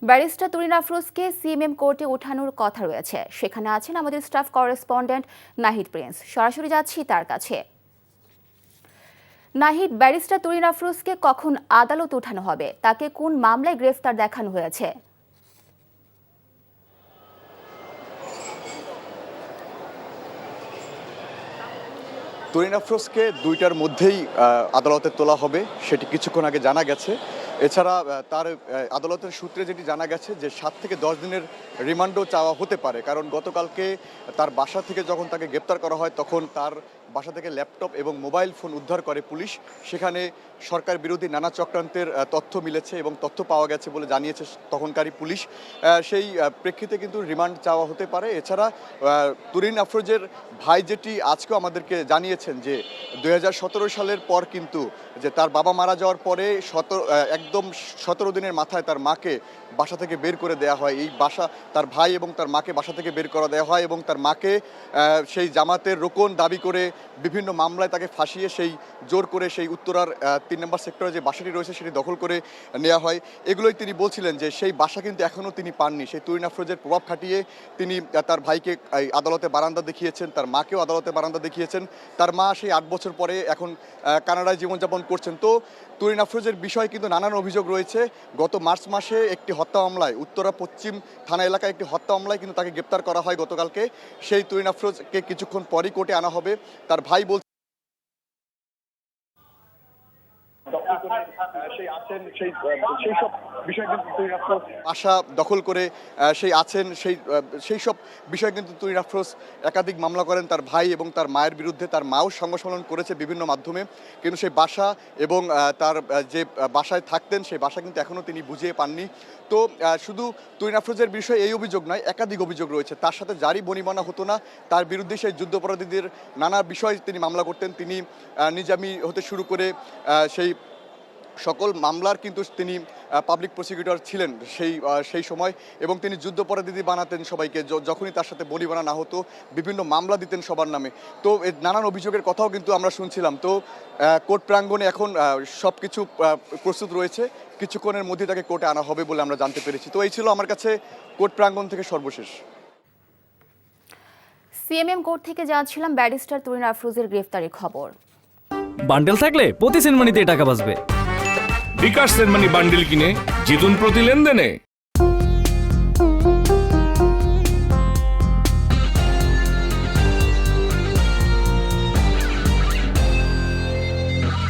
Barrister Turin আফরোজকে CMM কোর্টে ওঠানোর কথা রয়েছে। সেখানে আছেন আমাদের স্টাফ করেসপন্ডেন্ট নাহিদ প্রিন্স। সরাসরি যাচ্ছি তার কাছে। নাহিদ, ব্যারিস্টার তুরিন আফরোজকে কখন আদালত ওঠানো হবে? তাকে কোন মামলায় গ্রেফতার দেখানো হয়েছে? তুরিন আফরোজকে 2টার মধ্যেই আদালতে তোলা হবে, সেটি কিছুক্ষণ আগে জানা গেছে। এছাড়া তার আদালতের সূত্রে যেটি জানা গেছে যে 7 থেকে 10 দিনের রিমান্ডও চাওয়া হতে পারে, কারণ গতকালকে তার বাসা থেকে যখন তাকে গ্রেপ্তার করা হয় তখন তার বাসা থেকে ল্যাপটপ এবং মোবাইল ফোন উদ্ধার করে পুলিশ। সেখানে সরকার বিরোধী নানা চক্রান্তের তথ্য মিলেছে এবং তথ্য পাওয়া গেছে বলে জানিয়েছে তখনকারী পুলিশ। সেই প্রেক্ষিতে কিন্তু রিমান্ড চাওয়া হতে পারে। এছাড়া তুরিন আফরোজের ভাই যেটি আজকেও আমাদেরকে জানিয়েছেন যে 2017 সালের পর কিন্তু যে তার বাবা মারা যাওয়ার পরে একদম 17 দিনের মাথায় তার মাকে বাসা থেকে বের করে দেওয়া হয়। এই বাসা তার ভাই এবং তার মাকে বাসা থেকে বের করে দেওয়া হয় এবং তার মাকে সেই জামাতের রোকন দাবি করে বিভিন্ন মামলায় তাকে ফাঁসিয়ে সেই জোর করে সেই উত্তরার 3 নম্বর সেক্টরে যে বাসাটি রয়েছে সেটি দখল করে নেওয়া হয়। এগুলোই তিনি বলছিলেন যে সেই বাসা কিন্তু এখনও তিনি পাননি। সেই তুরিন আফরোজের প্রভাব খাটিয়ে তিনি তার ভাইকে আদালতে বারান্দা দেখিয়েছেন, তার মাকেও আদালতে বারান্দা দেখিয়েছেন। তার মা সেই 8 বছর পরে এখন কানাডায় জীবনযাপন করছেন। তো তুরিন আফরোজের বিষয়ে কিন্তু নানান অভিযোগ রয়েছে। গত মার্চ মাসে একটি হত্যা মামলায় উত্তরা পশ্চিম থানা এলাকায় একটি হত্যা মামলায় কিন্তু তাকে গ্রেপ্তার করা হয় গতকালকে। সেই তুরিন আফরোজকে কিছুক্ষণ পরই কোর্টে আনা হবে। তার ভাই বলছে আশা দখল করে সেই সব বিষয়ে কিন্তু তুরিন আফরোজ একাধিক মামলা করেন তার ভাই এবং তার মায়ের বিরুদ্ধে। তার মাও সংগঠন করেছে বিভিন্ন মাধ্যমে, কিন্তু সেই বাসা এবং তার যে বাসায় থাকতেন সেই বাসা কিন্তু এখনও তিনি বুঝিয়ে পাননি। তো শুধু তুরিন আফরোজের বিষয়ে এই অভিযোগ নয়, একাধিক অভিযোগ রয়েছে। তার সাথে যারই বনিবনা হতো না তার বিরুদ্ধে সেই যুদ্ধাপরাধীদের নানা বিষয় তিনি মামলা করতেন। তিনি নিজামি হতে শুরু করে সেই সকল মামলার কিন্তু তিনি পাবলিক প্রসিকিউটর ছিলেন সেই সময়, এবং তিনি যুদ্ধাপরাধী বানাতেন সবাইকে। যখনই তার সাথে বনিবনা না হতো বিভিন্ন মামলা দিতেন সবার নামে। তো নানান অভিযোগের কথাও কিন্তু আমরা শুনছিলাম। তো কোর্ট প্রাঙ্গণে এখন সব কিছু প্রস্তুত রয়েছে। কিছুক্ষণের মধ্যে তাকে কোর্টে আনা হবে বলে আমরা জানতে পেরেছি। তো এই ছিল আমার কাছে কোর্ট প্রাঙ্গণ থেকে সর্বশেষ। সিএমএম কোর্ট থেকে জানছিলাম ব্যারিস্টার তুরিন আফরোজের গ্রেফতারের খবর। বান্ডেল থাকলে প্রতি সেনমানিতে টাকা বাঁচবে। বিকাশ সেনমানি বান্ডিল কিনে জিতুন প্রতি লেনদেনে।